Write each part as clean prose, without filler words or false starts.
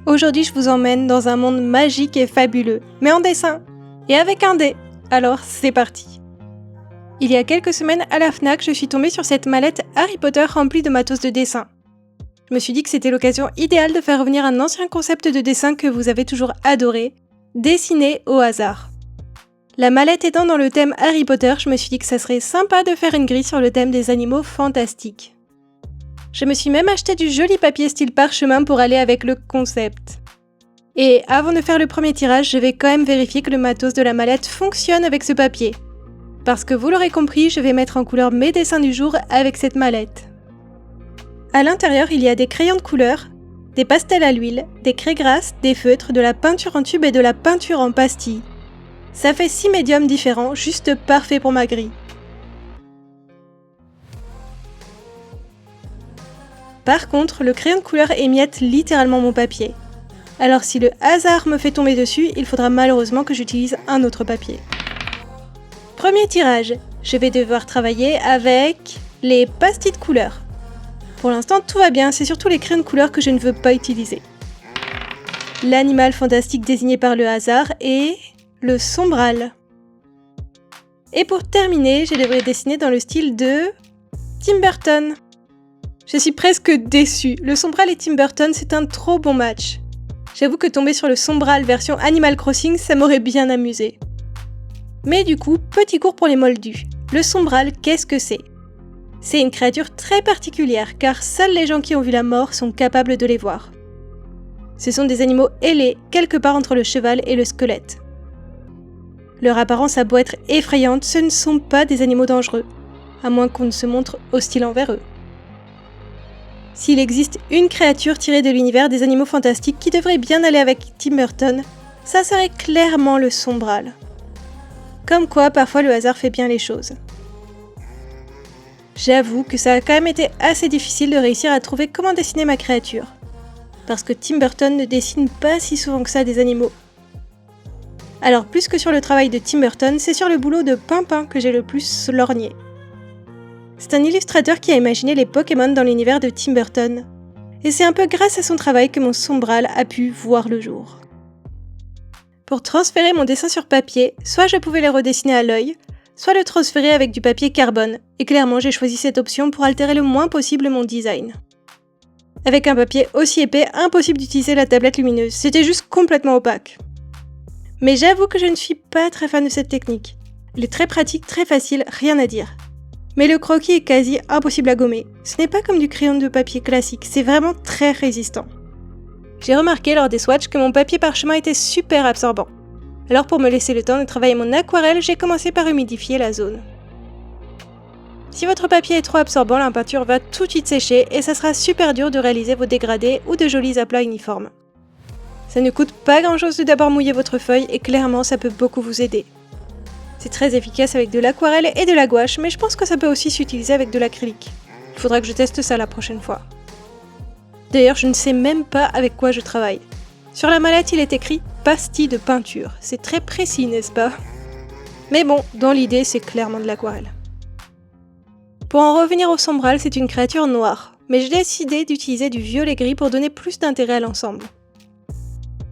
Aujourd'hui, je vous emmène dans un monde magique et fabuleux, mais en dessin, et avec un dé. Alors, c'est parti. Il y a quelques semaines, à la Fnac, je suis tombée sur cette mallette Harry Potter remplie de matos de dessin. Je me suis dit que c'était l'occasion idéale de faire revenir un ancien concept de dessin que vous avez toujours adoré, dessiner au hasard. La mallette étant dans le thème Harry Potter, je me suis dit que ça serait sympa de faire une grille sur le thème des animaux fantastiques. Je me suis même acheté du joli papier style parchemin pour aller avec le concept. Et avant de faire le premier tirage, je vais quand même vérifier que le matos de la mallette fonctionne avec ce papier. Parce que vous l'aurez compris, je vais mettre en couleur mes dessins du jour avec cette mallette. À l'intérieur, il y a des crayons de couleur, des pastels à l'huile, des craies grasses, des feutres, de la peinture en tube et de la peinture en pastille. Ça fait 6 médiums différents, juste parfait pour ma grille. Par contre, le crayon de couleur émiette littéralement mon papier. Alors si le hasard me fait tomber dessus, il faudra malheureusement que j'utilise un autre papier. Premier tirage, je vais devoir travailler avec les pastilles de couleur. Pour l'instant, tout va bien, c'est surtout les crayons de couleur que je ne veux pas utiliser. L'animal fantastique désigné par le hasard est le sombral. Et pour terminer, je devrais dessiner dans le style de Tim Burton. Je suis presque déçue, le sombral et Tim Burton, c'est un trop bon match. J'avoue que tomber sur le sombral version Animal Crossing, ça m'aurait bien amusé. Mais du coup, petit cours pour les moldus. Le sombral, qu'est-ce que c'est ? C'est une créature très particulière, car seuls les gens qui ont vu la mort sont capables de les voir. Ce sont des animaux ailés, quelque part entre le cheval et le squelette. Leur apparence a beau être effrayante, ce ne sont pas des animaux dangereux, à moins qu'on ne se montre hostile envers eux. S'il existe une créature tirée de l'univers des animaux fantastiques qui devrait bien aller avec Tim Burton, ça serait clairement le sombral. Comme quoi, parfois le hasard fait bien les choses. J'avoue que ça a quand même été assez difficile de réussir à trouver comment dessiner ma créature. Parce que Tim Burton ne dessine pas si souvent que ça des animaux. Alors plus que sur le travail de Tim Burton, c'est sur le boulot de Pimpin que j'ai le plus lorgné. C'est un illustrateur qui a imaginé les Pokémon dans l'univers de Tim Burton. Et c'est un peu grâce à son travail que mon sombral a pu voir le jour. Pour transférer mon dessin sur papier, soit je pouvais le redessiner à l'œil, soit le transférer avec du papier carbone, et clairement j'ai choisi cette option pour altérer le moins possible mon design. Avec un papier aussi épais, impossible d'utiliser la tablette lumineuse, c'était juste complètement opaque. Mais j'avoue que je ne suis pas très fan de cette technique. Elle est très pratique, très facile, rien à dire. Mais le croquis est quasi impossible à gommer. Ce n'est pas comme du crayon de papier classique, c'est vraiment très résistant. J'ai remarqué lors des swatchs que mon papier parchemin était super absorbant. Alors pour me laisser le temps de travailler mon aquarelle, j'ai commencé par humidifier la zone. Si votre papier est trop absorbant, la peinture va tout de suite sécher et ça sera super dur de réaliser vos dégradés ou de jolis aplats uniformes. Ça ne coûte pas grand chose de d'abord mouiller votre feuille et clairement ça peut beaucoup vous aider. C'est très efficace avec de l'aquarelle et de la gouache, mais je pense que ça peut aussi s'utiliser avec de l'acrylique. Il faudra que je teste ça la prochaine fois. D'ailleurs, je ne sais même pas avec quoi je travaille. Sur la mallette, il est écrit « pastille de peinture ». C'est très précis, n'est-ce pas ? Mais bon, dans l'idée, c'est clairement de l'aquarelle. Pour en revenir au sombral, c'est une créature noire, mais j'ai décidé d'utiliser du violet gris pour donner plus d'intérêt à l'ensemble.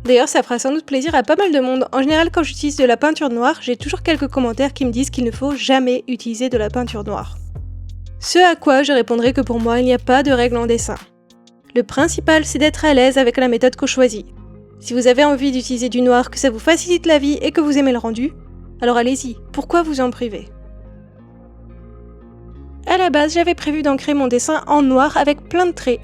D'ailleurs, ça fera sans doute plaisir à pas mal de monde. En général, quand j'utilise de la peinture noire, j'ai toujours quelques commentaires qui me disent qu'il ne faut jamais utiliser de la peinture noire. Ce à quoi je répondrai que pour moi, il n'y a pas de règle en dessin. Le principal, c'est d'être à l'aise avec la méthode qu'on choisit. Si vous avez envie d'utiliser du noir, que ça vous facilite la vie et que vous aimez le rendu, alors allez-y, pourquoi vous en priver ? À la base, j'avais prévu d'ancrer mon dessin en noir avec plein de traits.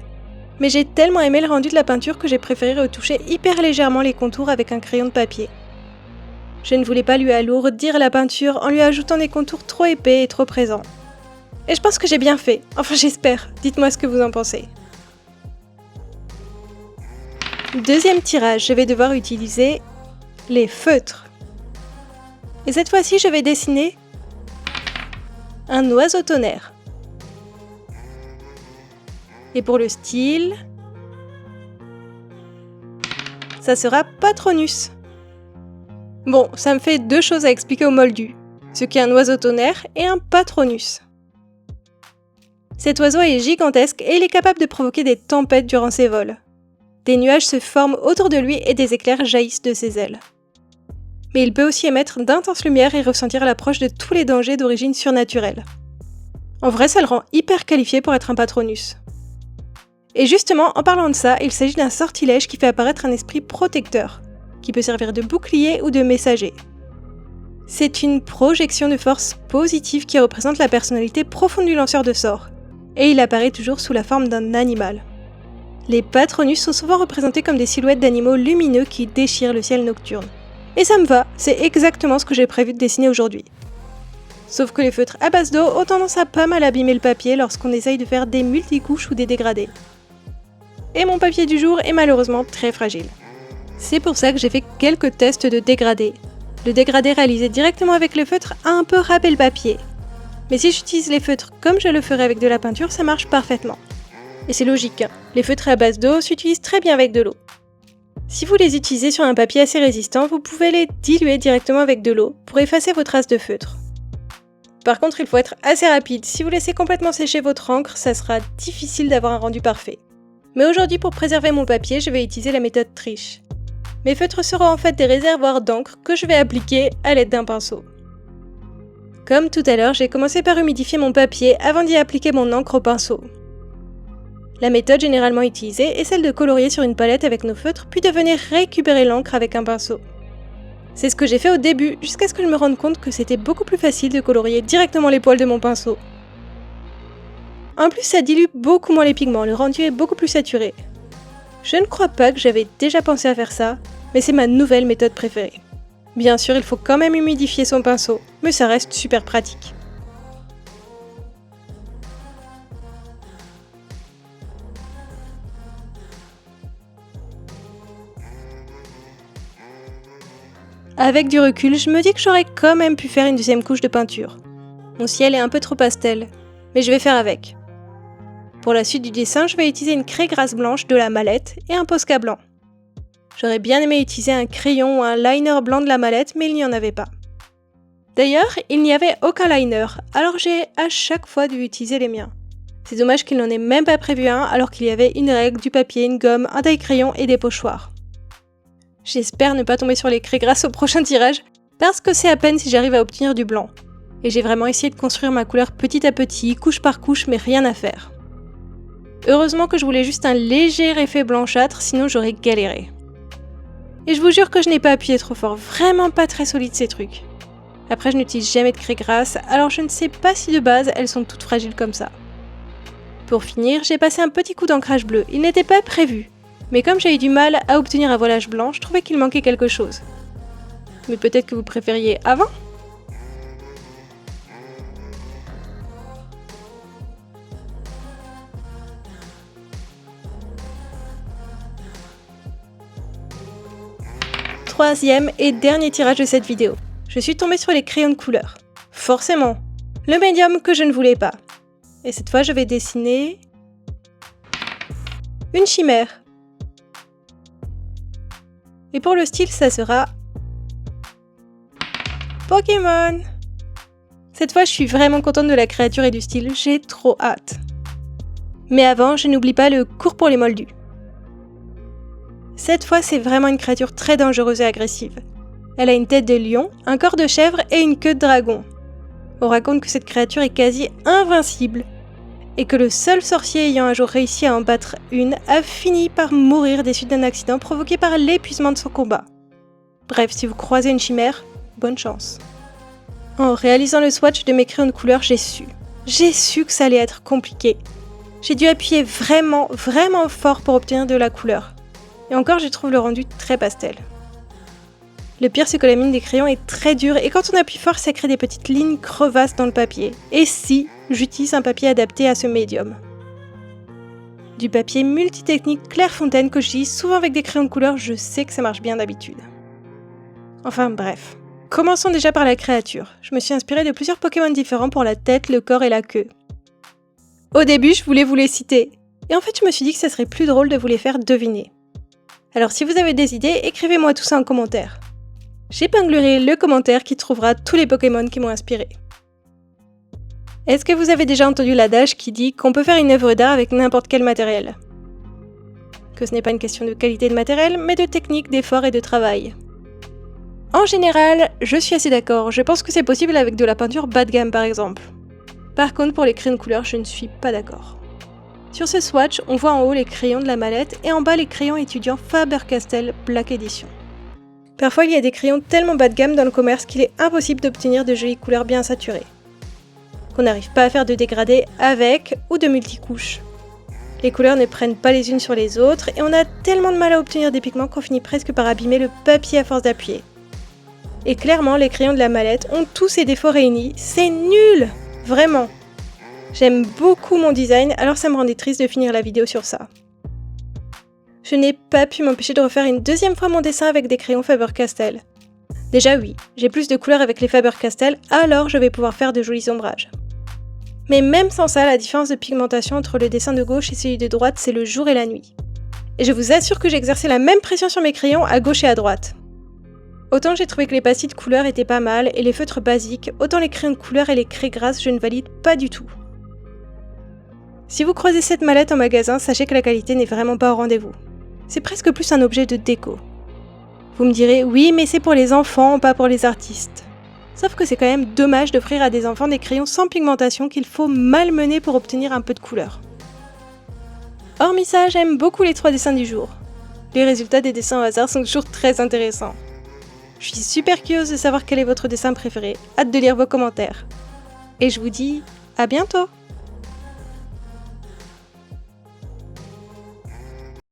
Mais j'ai tellement aimé le rendu de la peinture que j'ai préféré retoucher hyper légèrement les contours avec un crayon de papier. Je ne voulais pas lui alourdir la peinture en lui ajoutant des contours trop épais et trop présents. Et je pense que j'ai bien fait, enfin j'espère, dites-moi ce que vous en pensez. Deuxième tirage, je vais devoir utiliser les feutres. Et cette fois-ci, je vais dessiner un oiseau tonnerre. Et pour le style, ça sera Patronus. Bon, ça me fait deux choses à expliquer aux moldus, ce qu'est un oiseau tonnerre et un Patronus. Cet oiseau est gigantesque et il est capable de provoquer des tempêtes durant ses vols. Des nuages se forment autour de lui et des éclairs jaillissent de ses ailes. Mais il peut aussi émettre d'intenses lumières et ressentir l'approche de tous les dangers d'origine surnaturelle. En vrai, ça le rend hyper qualifié pour être un Patronus. Et justement, en parlant de ça, il s'agit d'un sortilège qui fait apparaître un esprit protecteur, qui peut servir de bouclier ou de messager. C'est une projection de force positive qui représente la personnalité profonde du lanceur de sorts, et il apparaît toujours sous la forme d'un animal. Les Patronus sont souvent représentés comme des silhouettes d'animaux lumineux qui déchirent le ciel nocturne. Et ça me va, c'est exactement ce que j'ai prévu de dessiner aujourd'hui. Sauf que les feutres à base d'eau ont tendance à pas mal abîmer le papier lorsqu'on essaye de faire des multicouches ou des dégradés. Et mon papier du jour est malheureusement très fragile. C'est pour ça que j'ai fait quelques tests de dégradé. Le dégradé réalisé directement avec le feutre a un peu râpé le papier. Mais si j'utilise les feutres comme je le ferais avec de la peinture, ça marche parfaitement. Et c'est logique, hein. Les feutres à base d'eau s'utilisent très bien avec de l'eau. Si vous les utilisez sur un papier assez résistant, vous pouvez les diluer directement avec de l'eau pour effacer vos traces de feutre. Par contre, il faut être assez rapide. Si vous laissez complètement sécher votre encre, ça sera difficile d'avoir un rendu parfait. Mais aujourd'hui, pour préserver mon papier, je vais utiliser la méthode triche. Mes feutres seront en fait des réservoirs d'encre que je vais appliquer à l'aide d'un pinceau. Comme tout à l'heure, j'ai commencé par humidifier mon papier avant d'y appliquer mon encre au pinceau. La méthode généralement utilisée est celle de colorier sur une palette avec nos feutres, puis de venir récupérer l'encre avec un pinceau. C'est ce que j'ai fait au début, jusqu'à ce que je me rende compte que c'était beaucoup plus facile de colorier directement les poils de mon pinceau. En plus, ça dilue beaucoup moins les pigments, le rendu est beaucoup plus saturé. Je ne crois pas que j'avais déjà pensé à faire ça, mais c'est ma nouvelle méthode préférée. Bien sûr, il faut quand même humidifier son pinceau, mais ça reste super pratique. Avec du recul, je me dis que j'aurais quand même pu faire une deuxième couche de peinture. Mon ciel est un peu trop pastel, mais je vais faire avec. Pour la suite du dessin, je vais utiliser une craie grasse blanche de la mallette et un Posca blanc. J'aurais bien aimé utiliser un crayon ou un liner blanc de la mallette, mais il n'y en avait pas. D'ailleurs, il n'y avait aucun liner, alors j'ai à chaque fois dû utiliser les miens. C'est dommage qu'il n'en ait même pas prévu un, alors qu'il y avait une règle, du papier, une gomme, un taille-crayon et des pochoirs. J'espère ne pas tomber sur les craies grasses au prochain tirage, parce que c'est à peine si j'arrive à obtenir du blanc. Et j'ai vraiment essayé de construire ma couleur petit à petit, couche par couche, mais rien à faire. Heureusement que je voulais juste un léger effet blanchâtre, sinon j'aurais galéré. Et je vous jure que je n'ai pas appuyé trop fort, vraiment pas très solide ces trucs. Après, je n'utilise jamais de craie grasse, alors je ne sais pas si de base elles sont toutes fragiles comme ça. Pour finir, j'ai passé un petit coup d'ancrage bleu, il n'était pas prévu. Mais comme j'ai eu du mal à obtenir un voilage blanc, je trouvais qu'il manquait quelque chose. Mais peut-être que vous préfériez avant ? Troisième et dernier tirage de cette vidéo. Je suis tombée sur les crayons de couleur. Forcément, le médium que je ne voulais pas. Et cette fois, je vais dessiner une chimère. Et pour le style, ça sera Pokémon. Cette fois, je suis vraiment contente de la créature et du style, j'ai trop hâte. Mais avant, je n'oublie pas le cours pour les moldus. Cette fois, c'est vraiment une créature très dangereuse et agressive. Elle a une tête de lion, un corps de chèvre et une queue de dragon. On raconte que cette créature est quasi invincible, et que le seul sorcier ayant un jour réussi à en battre une a fini par mourir des suites d'un accident provoqué par l'épuisement de son combat. Bref, si vous croisez une chimère, bonne chance. En réalisant le swatch de mes crayons de couleur, j'ai su que ça allait être compliqué. J'ai dû appuyer vraiment fort pour obtenir de la couleur. Et encore, je trouve le rendu très pastel. Le pire, c'est que la mine des crayons est très dure et quand on appuie fort, ça crée des petites lignes crevasses dans le papier. Et si j'utilise un papier adapté à ce médium. Du papier multitechnique Clairefontaine que j'utilise souvent avec des crayons de couleur, je sais que ça marche bien d'habitude. Enfin bref, commençons déjà par la créature. Je me suis inspirée de plusieurs Pokémon différents pour la tête, le corps et la queue. Au début, je voulais vous les citer. Et en fait, je me suis dit que ça serait plus drôle de vous les faire deviner. Alors si vous avez des idées, écrivez-moi tout ça en commentaire. J'épinglerai le commentaire qui trouvera tous les Pokémon qui m'ont inspiré. Est-ce que vous avez déjà entendu l'adage qui dit qu'on peut faire une œuvre d'art avec n'importe quel matériel ? que ce n'est pas une question de qualité de matériel, mais de technique, d'effort et de travail. En général, je suis assez d'accord, je pense que c'est possible avec de la peinture bas de gamme par exemple. Par contre, pour les crayons de couleur, je ne suis pas d'accord. Sur ce swatch, on voit en haut les crayons de la mallette et en bas les crayons étudiants Faber-Castell Black Edition. Parfois, il y a des crayons tellement bas de gamme dans le commerce qu'il est impossible d'obtenir de jolies couleurs bien saturées. Qu'on n'arrive pas à faire de dégradés avec ou de multicouches. Les couleurs ne prennent pas les unes sur les autres et on a tellement de mal à obtenir des pigments qu'on finit presque par abîmer le papier à force d'appuyer. Et clairement, les crayons de la mallette ont tous ces défauts réunis, c'est nul! Vraiment! J'aime beaucoup mon design, alors ça me rendait triste de finir la vidéo sur ça. Je n'ai pas pu m'empêcher de refaire une deuxième fois mon dessin avec des crayons Faber-Castell. Déjà oui, j'ai plus de couleurs avec les Faber-Castell, alors je vais pouvoir faire de jolis ombrages. Mais même sans ça, la différence de pigmentation entre le dessin de gauche et celui de droite, c'est le jour et la nuit. Et je vous assure que j'ai exercé la même pression sur mes crayons à gauche et à droite. Autant j'ai trouvé que les pastilles de couleur étaient pas mal et les feutres basiques, autant les crayons de couleur et les craies grasses, je ne valide pas du tout. Si vous croisez cette mallette en magasin, sachez que la qualité n'est vraiment pas au rendez-vous. C'est presque plus un objet de déco. Vous me direz, oui, mais c'est pour les enfants, pas pour les artistes. Sauf que c'est quand même dommage d'offrir à des enfants des crayons sans pigmentation qu'il faut malmener pour obtenir un peu de couleur. Hormis ça, j'aime beaucoup les 3 dessins du jour. Les résultats des dessins au hasard sont toujours très intéressants. Je suis super curieuse de savoir quel est votre dessin préféré, hâte de lire vos commentaires. Et je vous dis à bientôt!